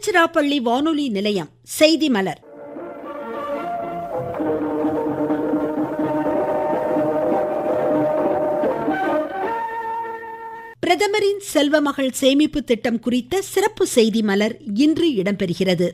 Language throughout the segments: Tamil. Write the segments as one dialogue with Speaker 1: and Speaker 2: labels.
Speaker 1: திருச்சிராப்பள்ளி வானொலி நிலையம் செய்தி மலர். பிரதமரின் செல்வ மகள் சேமிப்பு திட்டம் குறித்த சிறப்பு செய்தி மலர் இன்று இடம்பெறுகிறது.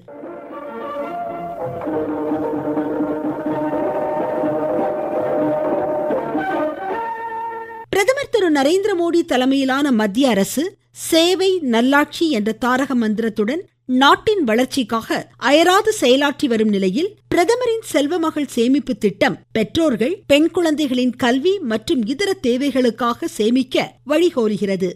Speaker 1: பிரதமர் திரு நரேந்திர மோடி தலைமையிலான மத்திய அரசு சேவை நல்லாட்சி என்ற தாரக மந்திரத்துடன் நாட்டின் வளர்ச்சிக்காக அயராது செயலாற்றி வரும் நிலையில் பிரதமரின் செல்வ மகள் சேமிப்பு திட்டம் பெற்றோர்கள் பெண் குழந்தைகளின் கல்வி மற்றும் இதர தேவைகளுக்காக சேமிக்க வழிகோலுகிறது.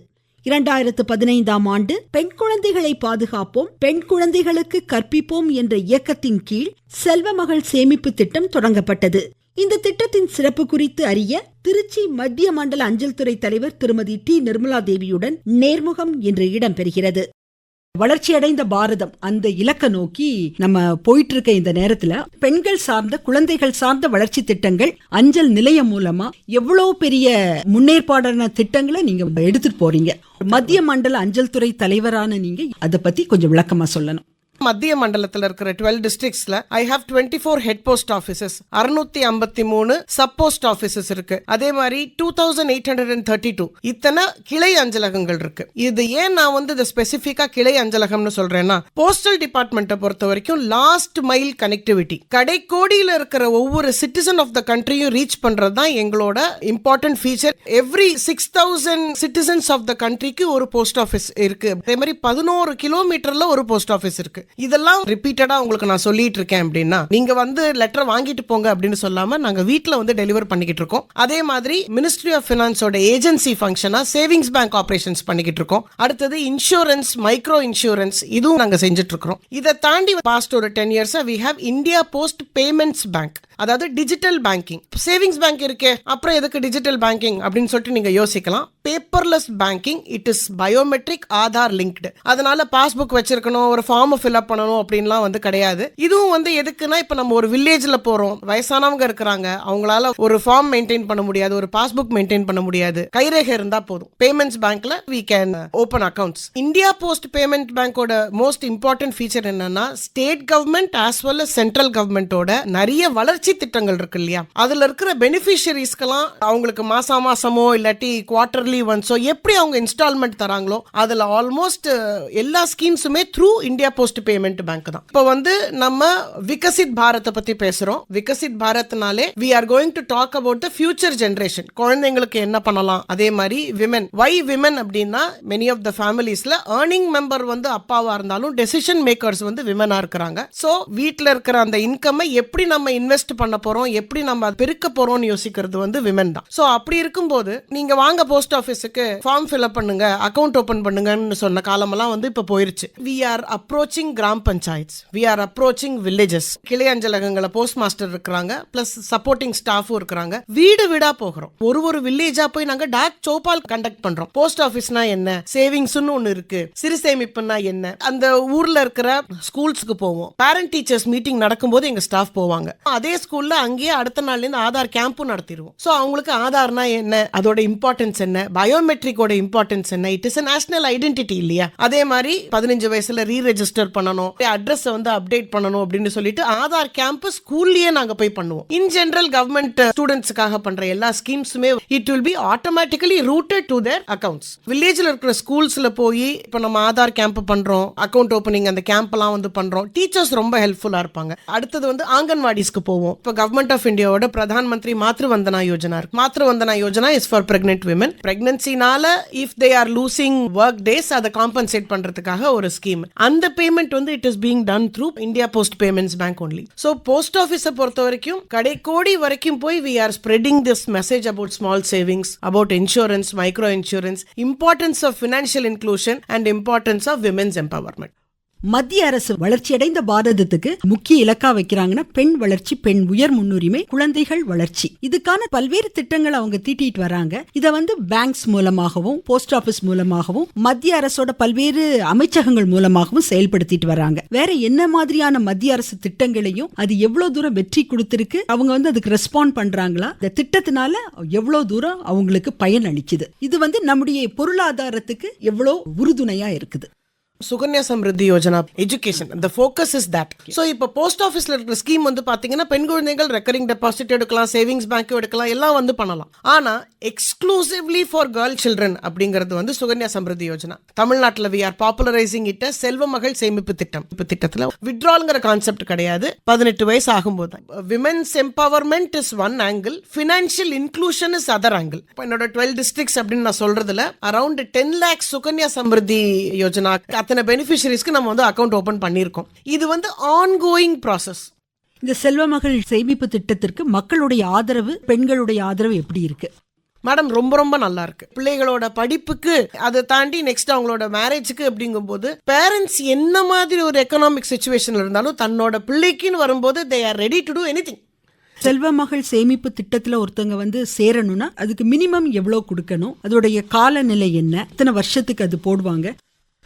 Speaker 1: 2015ஆம் ஆண்டு பெண் குழந்தைகளை பாதுகாப்போம், பெண் குழந்தைகளுக்கு கற்பிப்போம் என்ற இயக்கத்தின் கீழ் செல்வ மகள் சேமிப்பு திட்டம் தொடங்கப்பட்டது. இந்த திட்டத்தின் சிறப்பு குறித்து அறிய திருச்சி மத்திய மண்டல அஞ்சல் துறை தலைவர் திருமதி டி நிர்மலா தேவியுடன் நேர்முகம் இன்று இடம்பெறுகிறது. வளர்ச்சியடைந்த பாரதம் அந்த இலக்க நோக்கி நம்ம போயிட்டு இருக்க இந்த நேரத்துல பெண்கள் சார்ந்த குழந்தைகள் சார்ந்த வளர்ச்சி திட்டங்கள் அஞ்சல் நிலையம் மூலமா எவ்வளவு பெரிய முன்னேற்பாடான திட்டங்களை நீங்க எடுத்துட்டு போறீங்க. மத்திய மண்டல அஞ்சல் துறை தலைவரான நீங்க அதை பத்தி கொஞ்சம் விளக்கமா சொல்லணும்.
Speaker 2: மத்திய மண்டலத்தில் இருக்கிற 12 டிஸ்ட்ரிக்ட்ஸ்ல I have 24 head post offices, 653 sub post offices இருக்கு. அதே மாதிரி 2832 இத்தனை கிளை அஞ்சலகங்கள் இருக்கு. இது ஏன் நான் இது ஸ்பெசிபிக்கா கிளை அஞ்சலகம்னு சொல்றேன்னா, போஸ்டல் டிபார்ட்மெண்ட்டை பொறுத்த வரைக்கும் லாஸ்ட் மைல் கனெக்டிவிட்டி, கடைக்கோடியில இருக்கிற ஒவ்வொரு சிட்டிசன் ஆஃப் த கண்ட்ரியும் ரீச் பண்றது தான் எங்களோட important feature. Every 6000 citizens of the கண்ட்ரிக்கு ஒரு போஸ்ட் ஆபீஸ் இருக்கு. அதே மாதிரி 11 கிலோமீட்டர்ல ஒரு போஸ்ட் ஆபீஸ் இருக்கு. இதெல்லாம் ரிப்பீட்டடா உங்களுக்கு நான் சொல்லிட்டு இருக்கேன். அப்படின்னா நீங்க லெட்டர் வாங்கிட்டு போங்க அப்படின்னு சொல்லாம நாங்க வீட்ல டெலிவர் பண்ணிக்கிட்டு இருக்கோம். அதே மாதிரி மினிஸ்ட்ரி ஆஃப் பினான்ஸோட ஏஜென்சி ஃபங்க்ஷனா சேவிங்ஸ் பேங்க் ஆபரேஷன்ஸ் பண்ணிக்கிட்டு இருக்கோம். அடுத்தது இன்சூரன்ஸ், மைக்ரோ இன்சூரன்ஸ் இதுவும் நாங்க செஞ்சுட்டு இருக்கோம். இதை தாண்டி பாஸ்ட் ஒரு 10 years we have India post payments bank, அதாவது டிஜிட்டல் பேங்கிங். சேவிங்ஸ் பேங்க் இருக்கே, அப்புறம் எதுக்கு டிஜிட்டல் பேங்கிங் அப்படின்னு சொல்லிட்டு நீங்க யோசிக்கலாம். Paperless banking, it is biometric, Aadhaar linked. அதனால பாஸ்புக் வச்சிருக்கணும், ஒரு ஃபார்ம் ஃபில் அப் பண்ணணும் அப்படின்லாம் கிடையாது. இதுவும் எதுக்குன்னா, இப்ப நம்ம ஒரு வில்லேஜ்ல போறோம், வயசானவங்க இருக்கிறாங்க, அவங்களால ஒரு ஃபார்ம் மெயின்டைன் பண்ண முடியாது, ஒரு பாஸ்புக் மெயின்டைன் பண்ண முடியாது, கைரேகை இருந்தா போதும். பேமெண்ட்ஸ் பேங்க்ல we can open accounts. India post payment பேங்கோட மோஸ்ட் இம்பார்ட்டன்ட் ஃபீச்சர் என்னன்னா, state government as well as central கவர்மெண்டோட நிறைய வளர்ச்சி திட்டங்கள் இருக்கு இல்லையா, அதுல இருக்கிற பெனிஃபிஷியரிஸ்க்கெல்லாம் அவங்களுக்கு மாசமோ இல்லாட்டி குவார்டர்லி ஒன்ஸோ எப்படி அவங்க இன்ஸ்டால்மெண்ட் தராங்களோ, அதுல ஆல்மோஸ்ட் எல்லா ஸ்கீம்ஸுமே through India post payment bank தான். இப்போ நம்ம விகசித் பாரத் பத்தி பேசுறோம். Viksit பாரத்னாலே we are going to talk about the future generation. குழந்தைங்களுக்கு என்ன பண்ணலாம், அதே மாதிரி விமன். why women அப்படின்னா, many of the familiesல earning member அப்பாவா இருந்தாலும் டெசிஷன் மேக்கர்ஸ் விமனா இருக்கிறாங்க. சோ வீட்ல இருக்கிற அந்த இன்கம் எப்படி நம்ம இன்வெஸ்ட் பண்ண போறோம், எப்படி நம்ம பெருக்க போறோம்னு யோசிக்கிறது விமன் தான். சோ அப்படி இருக்கும்போது நீங்க வாங்க போஸ்ட் ஆபீஸுக்கு ஃபார்ம் ஃபில் அப் பண்ணுங்க, அக்கவுண்ட் ஓபன் பண்ணுங்கன்னு சொன்ன காலமெல்லாம் இப்ப போயிருச்சு. we are approaching gram panchayats, we are approaching villages. கிளை அஞ்சலகங்கள போஸ்ட் மாஸ்டர் இருக்காங்க, பிளஸ் சப்போர்ட்டிங் ஸ்டாஃபும் இருக்காங்க. வீடு வீடா போகிறோம், ஒரு வில்லேஜா போய் நாங்க டாக் சோபால் கண்டக்ட் பண்றோம். போஸ்ட் ஆபீஸ்னா என்ன, சேவிங்ஸ்னு ஒன்னு இருக்கு, சிறு சேமிப்புனா என்ன, அந்த ஊர்ல இருக்கிற ஸ்கூல்ஸ்க்கு போவோம். பேரண்ட் டீச்சர்ஸ் மீட்டிங் நடக்கும்போது எங்க ஸ்டாஃப் போவாங்க. அதே ஸ்கூல்ல அங்கேயே அடுத்த நாள்ல இருந்து ஆதார் கேம்பும் நடத்திடுவோம். சோ அவங்களுக்கு ஆதார்னா என்ன, அதோட இம்பார்ட்டன்ஸ் என்ன, பயோமெட்ரிக்கோட இம்பார்ட்டன்ஸ் என்ன, it is a national identity இல்லையா. அதே மாதிரி 15 வயசுல ரீ ரெஜிஸ்டர் பண்ணணும், அட்ரஸ் அப்டேட் பண்ணணும் அப்படின்னு சொல்லிட்டு ஆதார் கேம்ப் ஸ்கூல்லயே நாங்க போய் பண்ணுவோம். இன் ஜெனரல் கவர்மெண்ட் ஸ்டூடெண்ட்ஸ்க்காக பண்ற எல்லா ஸ்கீம்ஸுமே it will be automatically routed to their accounts. வில்லேஜ்ல இருக்கிற ஸ்கூல்ஸ்ல போய் இப்ப நம்ம ஆதார் கேம்ப் பண்றோம், அக்கவுண்ட் ஓபனிங் அந்த கேம்ப் எல்லாம் பண்றோம். டீச்சர்ஸ் ரொம்ப ஹெல்ப்ஃபுல்லா இருப்பாங்க. அடுத்தது ஆங்கன்வாடிஸ்க்கு போவோம். இப்ப கவர்மெண்ட் ஆஃப் இந்தியாவோட பிரதான் மந்திரி மாத்ரு வந்தனா யோஜனா இருக்கு. Matru Vandana Yojana is for pregnant women. பிரெக்னன்சினால if they are losing work days அதை காம்பன்சேட் பண்றதுக்காக ஒரு ஸ்கீம். அந்த payment it is being done through India post payments bank only. So post ஆபீஸை பொறுத்த வரைக்கும் கடைக்கோடி வரைக்கும் போய் we are spreading this message about small savings, about insurance, micro insurance, importance of financial inclusion and importance of women's empowerment.
Speaker 1: மத்திய அரசு வளர்ச்சியடைந்த பாரதத்துக்கு முக்கிய இலக்கா வைக்கிறாங்கன்னா, பெண் வளர்ச்சி, பெண் உயர் முன்னுரிமை, குழந்தைகள் வளர்ச்சி. இதுக்கான பல்வேறு திட்டங்களை அவங்க தீட்டிட்டு வராங்க. இத பேங்க்ஸ் மூலமாகவும் போஸ்ட் ஆபீஸ் மூலமாகவும் மத்திய அரசோட பல்வேறு அமைச்சகங்கள் மூலமாகவும் செயல்படுத்திட்டு வராங்க. வேற என்ன மாதிரியான மத்திய அரசு திட்டங்களையும் அது எவ்வளவு தூரம் வெற்றி கொடுத்திருக்கு, அவங்க அதுக்கு ரெஸ்பாண்ட் பண்றாங்களா, இந்த திட்டத்தினால எவ்வளவு தூரம் அவங்களுக்கு பயன் அளிக்குது, இது நம்முடைய பொருளாதாரத்துக்கு எவ்வளவு உறுதுணையா இருக்குது.
Speaker 2: Sukanya Samriddhi Yojana education, the focus is that. So இப்போ போஸ்ட் ஆஃபீஸ்ல இருக்கிற ஸ்கீம் வந்து பாத்தீங்கன்னா பெண் குழந்தைகள் ரெக்கரிங் டெபாசிட் எடுக்கலாம், சேவிங்ஸ் பேங்க் எடுக்கலாம், எல்லாம் வந்து பண்ணலாம். ஆனா எக்ஸ்க்ளூசிவ்லி ஃபார் கேர்ள் சில்ட்ரன் அப்படிங்கிறது வந்து சுகன்யா சம்ருத்தி யோஜனா. தமிழ்நாட்டில் we are popularizing it as செல்வ மகள் சேமிப்பு திட்டம். திட்டத்துல வித்ட்ரால்ங்கிற கான்செப்ட் கிடையாது. 18 வயசு ஆகும்போது women's empowerment is one angle, financial inclusion is other angle. என்னோட 12 டிஸ்ட்ரிக்ட்ஸ் அப்படின்னு நான் சொல்றதுல அரௌண்ட் 10 lakhs சுகன்யா சம்ருத்தி யோஜனா அத்தனை பெனிஃபிஷரிஸ்க்கு நம்ம வந்து அக்கௌண்ட் ஓபன் பண்ணியிருக்கோம். இது வந்து ஆன்கோயிங் ப்ராசஸ்.
Speaker 1: இந்த செல்வ மகள் சேமிப்பு திட்டத்திற்கு மக்களுடைய ஆதரவு, பெண்களுடைய ஆதரவு எப்படி இருக்கு
Speaker 2: மேடம்? ரொம்ப ரொம்ப நல்லா இருக்கு. பிள்ளைகளோட படிப்புக்கு, அதை தாண்டி நெக்ஸ்ட் அவங்களோட மேரேஜுக்கு அப்படிங்கும்போது பேரண்ட்ஸ் என்ன மாதிரி ஒரு எக்கனாமிக் சிச்சுவேஷன்ல இருந்தாலும் தன்னோட பிள்ளைக்குன்னு வரும்போது they are ready to do anything.
Speaker 1: செல்வ மகள் சேமிப்பு திட்டத்துல ஒருத்தங்க வந்து சேரணும்னா அதுக்கு மினிமம் எவ்வளவு கொடுக்கணும், அதோடைய காலநிலை என்ன, எத்தனை வருஷத்துக்கு அது போடுவாங்க?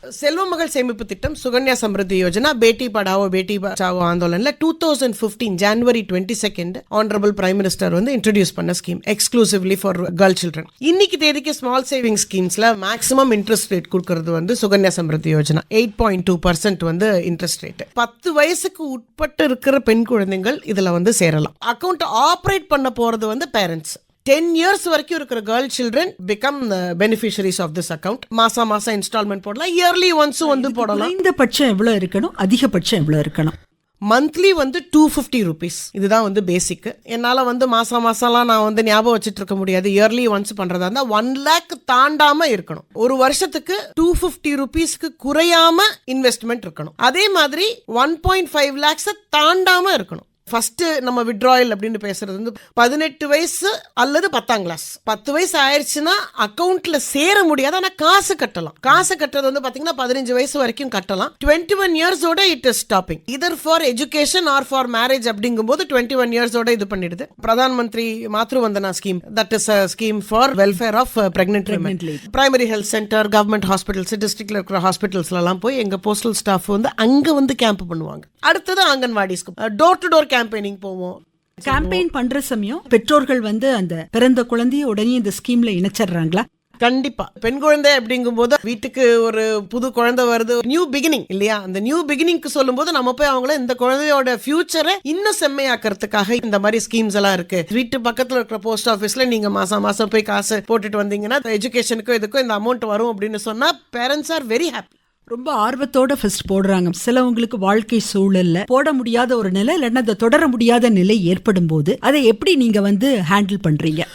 Speaker 2: செல்வ மகள் சேமிப்பு திட்டம் சுகன்யா சம்ருத்தி யோஜனா பேட்டி படாவோ பேட்டி பச்சாவோ ஆந்தோலன்ல 2015 ஜனவரி 22 ஆனரபிள் பிரைம் மினிஸ்டர் வந்து இன்ட்ரோடியூஸ் பண்ண scheme, exclusively for girl children. இன்னைக்கு தேதிக்கு ஸ்மால் சேவிங் ஸ்கீம்ஸ்ல மேக்ஸிமம் இன்ட்ரெஸ்ட் ரேட் கொடுக்கறது வந்து சுகன்யா சம்ருத்தி யோஜனா 8.2% வந்து இன்ட்ரெஸ்ட் ரேட். 10 வயசுக்கு உட்பட்டு இருக்கிற பெண் குழந்தைகள் இதுல வந்து சேரலாம். அக்கௌண்ட் ஆபரேட் பண்ண போறது வந்து பேரண்ட்ஸ். 10 years வரைக்கும் இருக்கிற girl children become beneficiaries of this account. மாசம் இன்ஸ்டால்மெண்ட் போடலாம், இயர்லி ஒன்ஸ் வந்து போடலாம்.
Speaker 1: இந்த பட்சம் எவ்வளவு இருக்கணும், அதிகபட்சம் எவ்வளவு இருக்கணும்?
Speaker 2: மந்த்லி வந்து 250 rupees. இதுதான் வந்து பேசிக். என்னால வந்து மாசம்லாம் நான் வந்து ஞாபகம் வச்சுட்டு இருக்க முடியாது. இயர்லி ஒன்ஸ் பண்றதா இருந்தா 1 lakh தாண்டாம இருக்கணும். ஒரு வருஷத்துக்கு 250 rupeesக்கு குறையாம இன்வெஸ்ட்மெண்ட் இருக்கணும். அதே மாதிரி 1.5 lakhs தாண்டாம இருக்கணும். ஃபர்ஸ்ட் நம்ம வித்ட்ராயல் அப்படின்னு பேசுறது வந்து 18 வயசு அல்லது 10ஆம் கிளாஸ். 10 வயசு ஆயிடுச்சுன்னா அக்கௌண்ட்ல சேர முடியாது, ஆனா காசு கட்டலாம். காசு கட்டுறது வந்து பாத்தீங்கன்னா 15 வயசு வரைக்கும் கட்டலாம். 21 இயர்ஸோட it is stopping, either for education or for marriage. அப்படிங்கும்போது 21 இயர்ஸோட இது பண்ணிடுது. Pradhan Mantri Matru Vandana scheme, that is a scheme for welfare of pregnant women. Primary health centre, government hospitals, டிஸ்ட்ரிக்ட்ல இருக்கிற ஹாஸ்பிட்டல்ஸ்ல எல்லாம் போய் எங்க போஸ்டல் ஸ்டாஃப் வந்து அங்க வந்து கேம்ப் பண்ணுவாங்க. அடுத்தது அங்கன்வாடிஸ்க்கு டோர் டு டோர் கேம்பெயினிங் போவோம்.
Speaker 1: கேம்பெயின் பண்ற சமயம் பெற்றோர்கள் வந்து அந்த பிறந்த குழந்தைய உடனே இந்த ஸ்கீம்ல இணைச்சிடுறாங்களா?
Speaker 2: கண்டிப்பா. பெண் குழந்தை அப்படிங்கும்போது வீட்டுக்கு ஒரு புது குழந்தை வருது, நியூ பிகினிங் இல்லையா? அந்த நியூ பிகினிங்க்கு சொல்லும் போது நம்ம போய் அவங்கள இந்த குழந்தையோட ஃபியூச்சரை இன்னும் செம்மையாக்கிறதுக்காக இந்த மாதிரி ஸ்கீம்ஸ் எல்லாம் இருக்கு. வீட்டு பக்கத்துல இருக்கிற போஸ்ட் ஆஃபீஸ்ல நீங்க மாசம் போய் காசு போட்டுட்டு வந்தீங்கன்னா எஜுகேஷனுக்கும் இதுக்கும் இந்த அமௌண்ட் வரும் அப்படின்னு சொன்னா பேரண்ட்ஸ் ஆர் வெரி ஹாப்பி.
Speaker 1: ரொம்ப ஆர்வத்தோட ஃபர்ஸ்ட் போடுறாங்க. சிலவங்களுக்கு வாழ்க்கை சூழல்ல போட முடியாத ஒரு நிலை, இல்லைன்னா அதை தொடர முடியாத நிலை ஏற்படும் போது அதை எப்படி நீங்க வந்து ஹேண்டில் பண்றீங்க?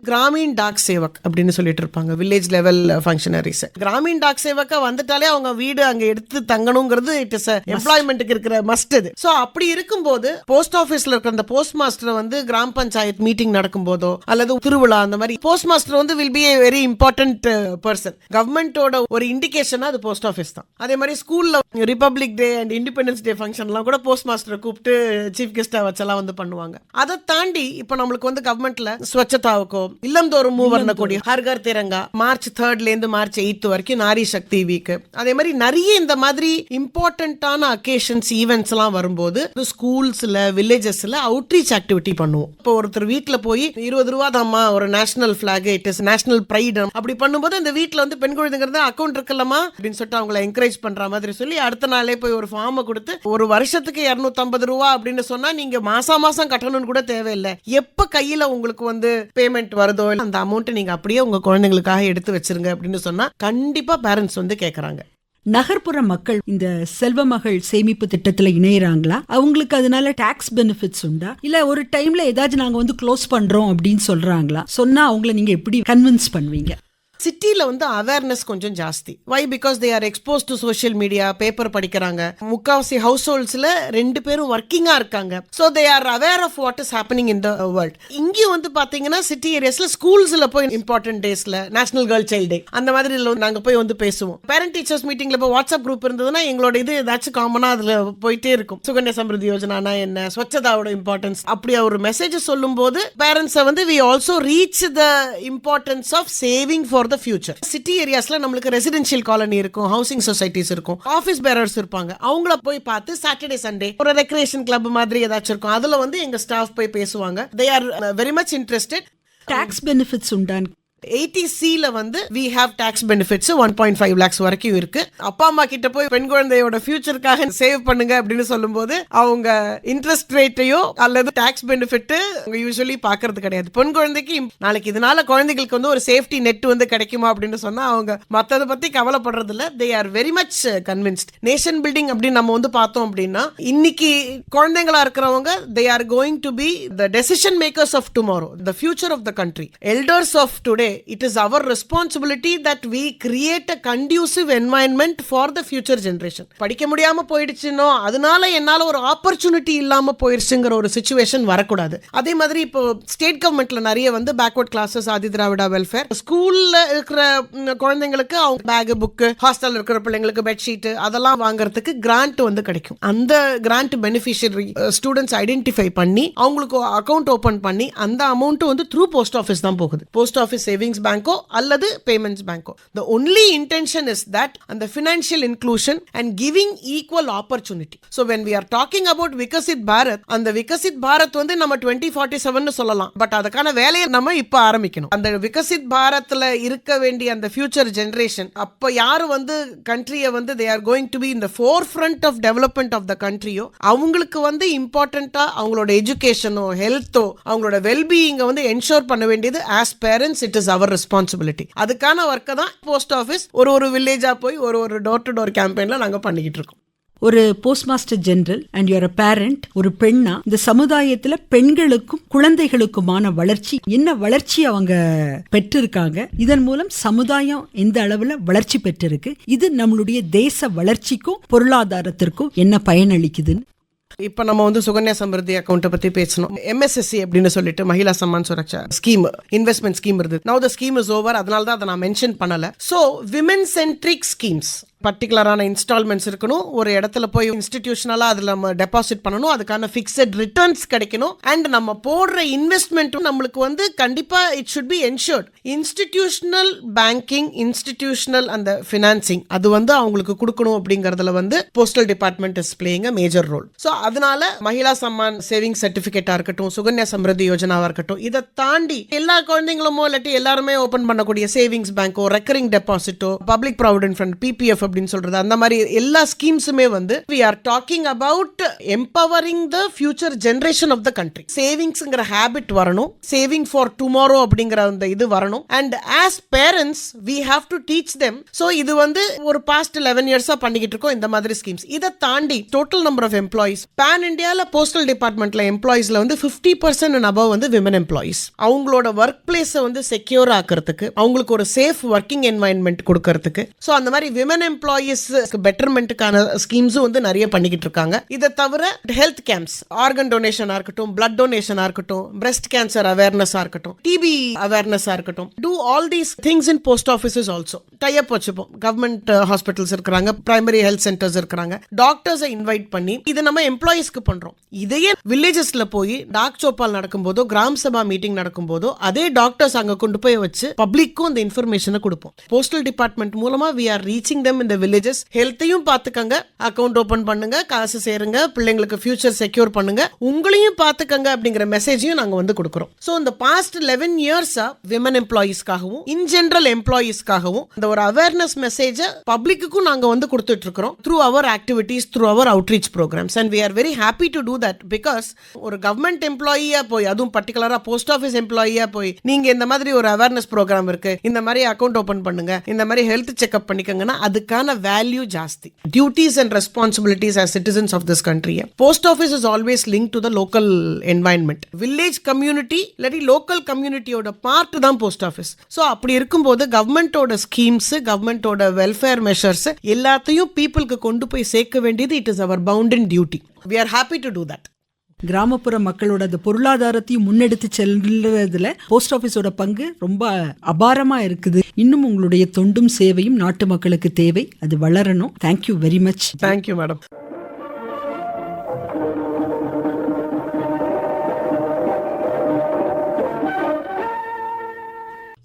Speaker 2: கிராமீன் டாக் சேவக் அப்படின்னு சொல்லிட்டு இருப்பாங்க, village level functionaries. Gramin Dak சேவக்கா வந்துட்டாலே அவங்க வீடு அங்க எடுத்து தங்கணுங்கிறது இட் இஸ் எம்ப்ளாய்மெண்ட்டுக்கு இருக்கிற மஸ்ட் இது. சோ அப்படி இருக்கும்போது போஸ்ட் ஆபீஸ்ல இருக்கிற அந்த போஸ்ட் மாஸ்டர் வந்து கிராம பஞ்சாயத்து மீட்டிங் நடக்கும் போதோ அல்லது திருவிழா அந்த மாதிரி போஸ்ட் மாஸ்டர் வந்து will be a very important person. கவர்மெண்டோட ஒரு இண்டிகேஷனா அது போஸ்ட் ஆபீஸ் தான். அதே மாதிரி ஸ்கூல்ல republic day and independence day ஃபங்க்ஷன்லாம் கூட போஸ்ட் மாஸ்டரை கூப்பிட்டு சீஃப் கெஸ்டா வச்செல்லாம் வந்து பண்ணுவாங்க. அதை தாண்டி இப்ப நம்மளுக்கு வந்து கவர்மெண்ட்ல ஸ்வச்சதாவுக்கோ இல்லந்தோறும் மூவர்ண கொடி, ஹர்கர் திரங்கா, மார்ச் 3rd இருந்து மார்ச் 8th வரைக்கும் நாரி சக்தி வீக், அதே மாதிரி நிறைய இந்த மாதிரி இம்பார்ட்டன்டான அக்கேஷன்ஸ் ஈவெண்ட்ஸ் எல்லாம் வரும்போது ஸ்கூல்ஸ்ல வில்லேஜஸ்ல அவுட்ரீச் ஆக்டிவிட்டி பண்ணுவோம். இப்போ ஒருத்தர் வீட்டுல போய் 20 ரூபா தாம்மா ஒரு national flag, it is national pride, அப்படி பண்ணும்போது அந்த வீட்டுல வந்து பெண் குழந்தைங்கிறது அக்கௌண்ட் இருக்கலாமா அப்படின்னு சொல்லிட்டு அவங்களை என்கரேஜ் பண்ற மாதிரி சொல்லி அடுத்த நாளே போய் ஒரு ஃபார்மை கொடுத்து ஒரு வருஷத்துக்கு 250 ரூபா அப்படின்னு சொன்னா நீங்க மாசம் கட்டணும்னு கூட தேவையில்லை. எப்ப கையில உங்களுக்கு வந்து பேமெண்ட் வருதோ அந்த அமௌண்ட் நீங்க அப்படியே உங்க குழந்தைகளுக்காக எடுத்து வச்சிருங்க அப்படின்னு சொன்னா கண்டிப்பா பேரண்ட்ஸ் வந்து கேக்குறாங்க.
Speaker 1: நகர்ப்புற மக்கள் இந்த செல்வ மகள் சேமிப்பு திட்டத்துல இணையறாங்களா? அவங்களுக்கு அதனால டாக்ஸ் பெனிஃபிட்ஸ் உண்டா? இல்ல ஒரு டைம்ல ஏதாச்சும் நாங்க வந்து க்ளோஸ் பண்றோம் அப்படின்னு சொல்றாங்களா? சொன்னா அவங்களை நீங்க எப்படி கன்வின்ஸ் பண்ணுவீங்க?
Speaker 2: சிட்டில வந்து அவேர்னஸ் கொஞ்சம் ஜாஸ்தி. Why? Because they are expose to social media, paper படிக்கிறாங்க. முக்காவாசி ஹவுஸ் ஹோல்ட்ஸ்ல 2 பேரும் ஒர்க்கிங்கா இருக்காங்க. So they are aware of what is happening in the world. இங்கேயும் வந்து பாத்தீங்கன்னா சிட்டி ஏரியாஸ்ல ஸ்கூல்ஸ்ல போய் இம்பார்ட்டன்ட் டேஸ்ல நேஷனல் கேர்ள் சைல்ட் டே அந்த மாதிரி நாங்க போய் வந்து பேசுவோம். பேரண்ட் டீச்சர்ஸ் மீட்டிங்ல இப்போ வாட்ஸ்அப் குரூப் இருந்ததுன்னா எங்களோட இது ஏதாச்சும் காமனா அதுல போயிட்டே இருக்கும். சுகன்யா சம்ருத்தி யோஜனா என்ன, ஸ்வச்சதாவோட இம்பார்ட்டன்ஸ், அப்படி ஒரு மெசேஜ் சொல்லும் போது பேரண்ட்ஸ் வந்து we also reach the importance of saving for the future. City ஏரியாஸ்ல நம்மளுக்கு ரெசிடென்ஷியல் காலனி இருக்கும், ஹவுசிங் சொசைட்டிஸ் இருக்கும், ஆபீஸ் பேரர்ஸ் இருப்பாங்க. அவங்கள போய் பார்த்து சாட்டர்டே சண்டே ஒரு ரெக்ரியேஷன் கிளப் மாதிரி ஏதாச்சும் இருக்கும், அதுல வந்து எங்க ஸ்டாஃப் போய் பேசுவாங்க. they are very much interested.
Speaker 1: Tax benefits உண்டான்?
Speaker 2: 80Cல வந்து we have tax benefits 1.5 lakhs வரைக்கும் இருக்கு. அப்பா அம்மா கிட்ட போய் பெண் குழந்தையோட ஃபியூச்சருக்காக சேவ் பண்ணுங்க அப்படின்னு சொல்லும்போது அவங்க இன்ட்ரெஸ்ட் ரேட்டையோ அல்லது டாக்ஸ் பெனிஃபிட் யூசுவலி பாக்குறது கிடையாது. பெண் குழந்தைக்கு நாளைக்கு இதனால குழந்தைகளுக்கு வந்து ஒரு சேஃப்டி நெட் வந்து கிடைக்குமா அப்படின்னு சொன்னா அவங்க மத்தத பத்தி கவலைப்படுறது இல்ல. they are very much convinced. Nation building அப்படின்னு நம்ம வந்து பார்த்தோம் அப்படின்னா இன்னைக்கு குழந்தைகளா இருக்கிறவங்க they are going to be the decision makers of tomorrow, the future of the country. Elders of today, it is our responsibility that we create a conducive environment for the future generation. படிக்க முடியாம போயிடுச்சுனோ அதனால என்னால ஒரு ஆப்பர்ச்சுனிட்டி இல்லாம போயிருச்சுங்கிற ஒரு சிச்சுவேஷன் வரக்கூடாது. அதே மாதிரி இப்போ ஸ்டேட் கவர்மெண்ட்ல நிறைய வந்து பேக்வர்ட் கிளாஸஸ், ஆதி திராவிடா வெல்ஃபேர், ஸ்கூல்ல இருக்கிற குழந்தைங்களுக்கு அவங்க பேக், புக், ஹாஸ்டல்ல இருக்கிற பிள்ளைங்களுக்கு பெட்ஷீட் அதெல்லாம் வாங்குறதுக்கு கிராண்ட் வந்து கிடைக்கும். அந்த கிராண்ட் பெனிஃபிஷியரி ஸ்டூடெண்ட்ஸ் ஐடென்டிஃபை பண்ணி அவங்களுக்கு அக்கவுண்ட் ஓபன் பண்ணி அந்த அமௌண்ட் வந்து த்ரூ போஸ்ட் ஆஃபீஸ் தான் போகுது. போஸ்ட் ஆஃபீஸ் சேவிங்ஸ் பேங்கோ அல்லது payments பேங்கோ. The only intention is that and the financial inclusion and giving equal opportunity. So when we are talking about Vikasit Bharat, அந்த Vikasit Bharat வந்து நம்ம 2047 சொல்லலாம். பட் அதுக்கான வேலையை நம்ம இப்ப ஆரம்பிக்கணும். அந்த விகசித் பாரத்ல இருக்க வேண்டிய அந்த ஃபியூச்சர் ஜெனரேஷன் அப்ப யாரு வந்து கண்ட்ரியை வந்து they are going to be in the forefront of development of the countryயோ அவங்களுக்கு வந்து இம்பார்ட்டண்டா அவங்களோட எஜுகேஷனோ ஹெல்த்தோ அவங்களோட வெல்பீயிங்கை வந்து என்ஷோர் பண்ண வேண்டியது as parents it is our responsibility. அதுக்கான ஒர்க்கை தான் போஸ்ட் ஆஃபீஸ் ஒரு வில்லேஜா போய் ஒரு டோர் டு டோர் கேம்பெயின்ல நாங்க பண்ணிக்கிட்டு இருக்கோம்.
Speaker 1: ஒரு post master general and your parent, ஒரு பெண்ணா இந்த சமுதாயத்துல பெண்களுக்கும் குழந்தைகளுக்குமான வளர்ச்சி என்ன வளர்ச்சி அவங்க பெற்றிருக்காங்க, இதன் மூலம் சமுதாயம் எந்த அளவுல வளர்ச்சி பெற்றிருக்கு, இது நம்மளுடைய தேச வளர்ச்சிக்கும் பொருளாதாரத்திற்கும் என்ன பயனளிக்குதுன்னு
Speaker 2: இப்ப நம்ம வந்து சுகன்யா சமிருத்தி அக்கௌண்ட் பத்தி பேசணும். MSSC அப்படின்னு சொல்லிட்டு Mahila Samman Suraksha scheme, investment scheme இருந்தது. நவ த ஸ்கீம் இஸ் ஓவர். அதனால தான் அதை நான் மென்ஷன் பண்ணல. சோ விமென் சென்ட்ரிக் ஸ்கீம்ஸ், பர்டிகுலரான இன்ஸ்டால்மெண்ட்ஸ் இருக்கணும். ஒரு இடத்துல போய் இன்ஸ்டிடியூஷனலா அதுல நம்ம டெபாசிட் பண்ணணும். அதுக்கான ஃபிக்ஸட் ரிட்டர்ன்ஸ் கிடைக்கணும். அண்ட் நம்ம போடுற இன்வெஸ்ட்மெண்ட்டும் நம்மளுக்கு வந்து கண்டிப்பா it should be ensured. Institutional banking, institutional அந்த ஃபினான்சிங் அது வந்து அவங்களுக்கு கொடுக்கணும் அப்படிங்கறதுல வந்து postal department is playing a major role. So அதனால மகிழா சம்மான் சேவிங் சர்டிபிகேட்டா இருக்கட்டும், சுகன்யா சமிருத்தி யோஜனாவா இருக்கட்டும், இதை தாண்டி எல்லா குழந்தைங்களுமோ இல்லாட்டி எல்லாருமே ஓபன் பண்ணக்கூடிய சேவிங்ஸ் பேங்கோ, ரெக்கரிங் டெபாசிட்டோ, பப்ளிக் ப்ராவிடென்ட் ஃபண்ட், PPF அப்படின்னு சொல்றது, அந்த மாதிரி எல்லா ஸ்கீம்ஸுமே வந்து we are talking about empowering the future generation of the country. சேவிங்ஸ்ங்கற ஹாபிட் வரணும், சேவிங் ஃபார் டுமாரோ அப்படிங்கற அந்த இது வரணும். And as parents we have to teach them. so இது வந்து ஒரு பாஸ்ட் 11 இயர்ஸா பண்ணிக்கிட்டு இருக்கோம் இந்த மாதிரி ஸ்கீம்ஸ். இதை தாண்டி total number of employees pan இந்தியால போஸ்டல் டிபார்ட்மெண்ட்ல எம்ப்ளாயிஸ்ல வந்து 50% and above வந்து விமன் எம்ப்ளாயிஸ். அவங்களோட ஒர்க் பிளேஸை வந்து செக்யூர் ஆக்கிறதுக்கு, அவங்களுக்கு ஒரு சேஃப் ஒர்க்கிங் என்வாயன்மெண்ட் கொடுக்கறதுக்கு, சோ அந்த மாதிரி விமன் எம்ப்ளாயிஸ் பெட்டர்மெண்ட்டுக்கான ஸ்கீம்ஸும் வந்து நிறைய பண்ணிக்கிட்டு இருக்காங்க. இதை தவிர ஹெல்த் கேம்ப்ஸ், ஆர்கன் டொனேஷனா இருக்கட்டும், பிளட் டொனேஷனா இருக்கட்டும், பிரஸ்ட் கேன்சர் அவேர்னஸா இருக்கட்டும், டிபி அவேர்னஸா இருக்கட்டும், do all these things in post offices also. Type வச்சுப்போம். கவர்மெண்ட் ஹாஸ்பிட்டல்ஸ் இருக்கிறாங்க, பிரைமரி ஹெல்த் சென்டர்ஸ் இருக்கிறாங்க, டாக்டர்ஸை இன்வைட் பண்ணி இதை நம்ம எம்ப்ளாயிஸ்க்கு பண்றோம். இதையே வில்லேஜஸ்ல போய் டாக் சோப்பால் நடக்கும்போதோ, கிராம சபா மீட்டிங் நடக்கும்போதோ அதே டாக்டர்ஸ் அங்க கொண்டு போய் வச்சு பப்ளிக்கும் அந்த இன்ஃபர்மேஷனை கொடுப்போம். போஸ்டல் டிபார்ட்மெண்ட் மூலமா we are reaching them in the villages. ஹெல்த்தையும் பாத்துக்கங்க, அக்கவுண்ட் ஓபன் பண்ணுங்க, காசு சேருங்க, பிள்ளைங்களுக்கு ஃபியூச்சர் செக்யூர் பண்ணுங்க, உங்களையும் பாத்துக்கங்க அப்படிங்கிற மெசேஜையும் நாங்க வந்து கொடுக்கிறோம். சோ இந்த பாஸ்ட் 11 இயர்ஸா விமன் எம்ப்ளாயிஸ்க்காகவும் இன் ஜெனரல் எம்ப்ளாயிஸ்க்காகவும் இந்த ஒரு அவேர்னஸ் மெசேஜை பப்ளிக்குக்கும் நாங்க வந்து கொடுத்துட்டு இருக்கிறோம் through our activities, through our outreach programs, and we are very happy to do that because ஒரு கவர்மெண்ட் எம்ப்ளாயியா போய், அதுவும் பர்டிகுலரா போஸ்ட் ஆஃபீஸ் எம்ப்ளாயியா போய் நீங்க இந்த மாதிரி ஒரு அவேர்னஸ் ப்ரோக்ராம் இருக்கு, இந்த மாதிரி அக்கவுண்ட் ஓபன் பண்ணுங்க, இந்த மாதிரி ஹெல்த் செக்அப் பண்ணிக்கங்கன்னா அதுக்கான வேல்யூ ஜாஸ்தி. Duties and responsibilities as citizens of this country. Post office is always linked to the local environment. Village community இல்லாட்டி local communityயோட பார்ட் தான் போஸ்ட் ஆஃபீஸ். ஸோ அப்படி இருக்கும்போது கவர்மெண்டோட ஸ்கீம்ஸ், கவர்மெண்டோட வெல்ஃபேர் மெஷர்ஸ் எல்லாத்தையும் பீப்புளுக்கு கொண்டு போய் சேர்க்க வேண்டியது it is our bounden duty. We are happy to do that.
Speaker 1: கிராமப்புற மக்களோட அந்த பொருளாதாரத்தையும் முன்னெடுத்து செல்றதுல போஸ்ட் ஆபீஸோட பங்கு ரொம்ப அபாரமா இருக்குது. இன்னும் உங்களுடைய தொண்டும் சேவையும் நாட்டு மக்களுக்கு தேவை, அது வளரணும். Thank you very much.
Speaker 2: Thank you madam.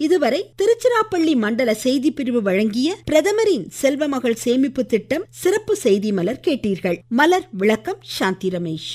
Speaker 1: இதுவரை திருச்சிராப்பள்ளி மண்டல செய்தி பிரிவு வழங்கிய பிரதமரின் செல்வமகள் சேமிப்பு திட்டம் சிறப்பு செய்தி மலர் கேட்டீர்கள். மலர் விளக்கம் சாந்தி ரமேஷ்.